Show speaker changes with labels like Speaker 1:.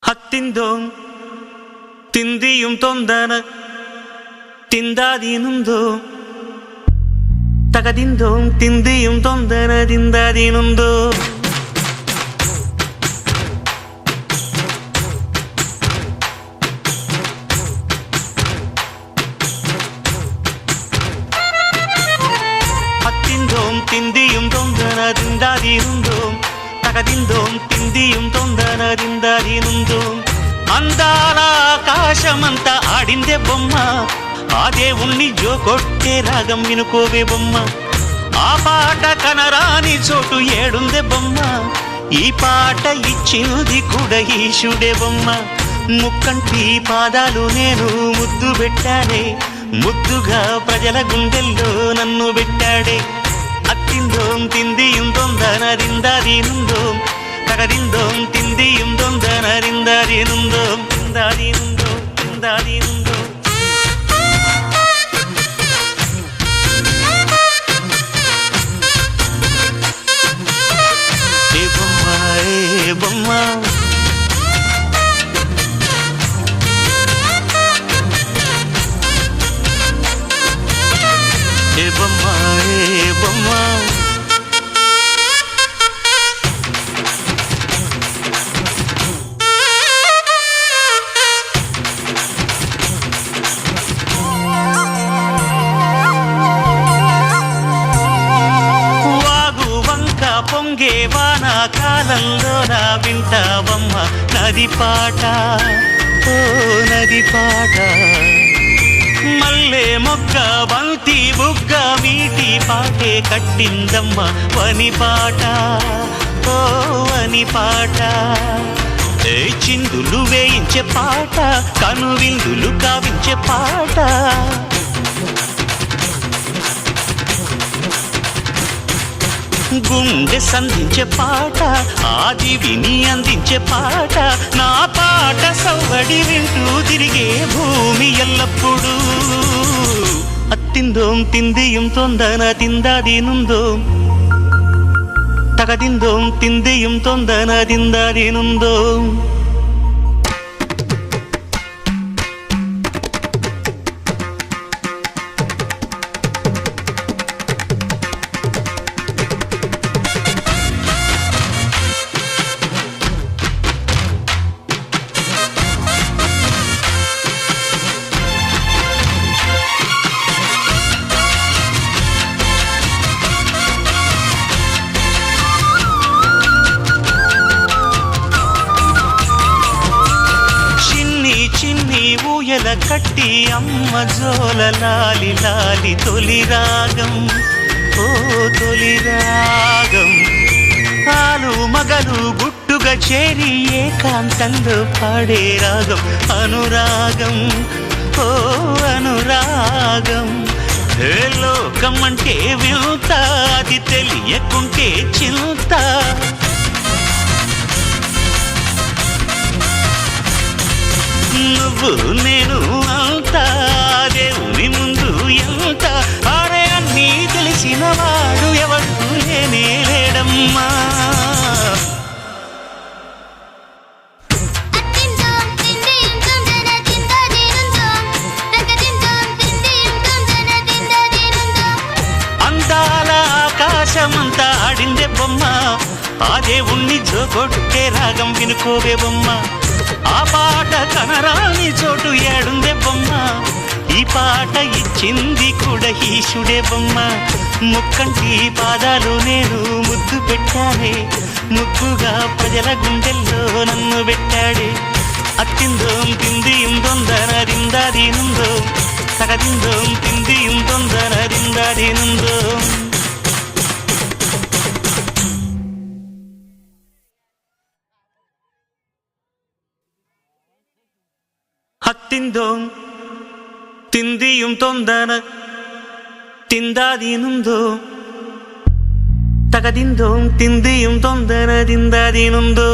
Speaker 1: ಹತ್ತಿಂದೋಂ ತಿಂದಿಯುಂ ತೊಂದನ ತಿಂದಾದೀನುಂದೋ ತಗದಿಂದೋಂ ತಿಂದಿಯುಂ ತೊಂದನದಿಂದಾದೀನುಂದೋ ಹತ್ತಿಂದೋಂ ತಿಂದಿಯುಂ ತೊಂದನದಿಂದಾದೀನುಂದೋ తగదిందోం తిందియుం తొందరదిందదినుందోం అందాల ఆకాశమంతా ఆడిందే బొమ్మ ఆ దేవుణ్ణి జోకొట్టే రాగం వినుకోవే బొమ్మ ఆ పాట కనరాని చోటు ఏడుందే బొమ్మ ఈ పాట ఇచ్చినది కూడా ఈశుడే బొమ్మ ముక్కంటి పాదాలు నేను ముద్దు పెట్టాడే ముద్దుగా ప్రజల గుండెల్లో నన్ను పెట్టాడే అత్తిందోం తిందియుం తొందరదిందదినుందోం తగదిందోం తిందియుం తొందరదిందదినుందోం తిందదినుందోం తిందదినుందోం ఏ బొమ్మ ఏ బొమ్మ ఏ బొమ్మ ఏ బొమ్మ వాగు వంక పొంగే వానాకాలంలో నా వింటావమ్మ నది పాట ఓ నది పాట మల్లె మొగ్గ బంతి బుగ్గ వీటి పాటే కట్టిందమ్మ వని పాట ఓ వని పాట చిందులు వేయించే పాట కనువిందులు కావించే పాట గుండె సంధించే పాట ఆది విని అందించే పాట నా పాట సవ్వడి వింటూ తిరిగే భూమి ఎల్లప్పుడూ అత్తిందోం తిందియుం తొందన తిందాదీనుందోం తగదిందోం తిందియుం తొందన తిందాదీనుందోం చిన్ని ఊయల కట్టి అమ్మ జోల లాలి లాలి తొలి రాగం ఓ తొలి రాగం ఆలు మగలు గుట్టుగా చేరి ఏకాంతంలో పాడే రాగం అనురాగం ఓ అనురాగం ఏ లోకం అంటే వింత అది తెలియకుంటే చింత నువ్వు నేను అంతా దేవుని ముందు ఎంత ఆడే అన్నీ తెలిసిన వాడు ఎవడు లేనే లేడమ్మా అందాల ఆకాశమంతా ఆడిందే బొమ్మ ఆ దేవుణ్ణి జోకొట్టే రాగం వినుకోవే బొమ్మ ఆ పాట కనరాని చోటు ఏడుందే బొమ్మ ఈ పాట ఇచ్చింది కూడా ఈశుడే బొమ్మ ముక్కంటి పాదాలు నేను ముద్దు పెట్టానే ముద్దుగా ప్రజల గుండెల్లో నన్ను పెట్టాడే అత్తిందోం తిందియుం తొందరదిందదినుందోం తగదిందోం తిందియుం తొందరదిందదినుందోం ಹತ್ತಿಂದೋಂ ತಿಂದಿಯುಂ ತೊಂದನ ತಿಂದಾದೀನುಂದೋ ತಗದಿಂದೋಂ ತಿಂದಿಯುಂ ತೊಂದನದಿಂದಾದೀನುಂದೋ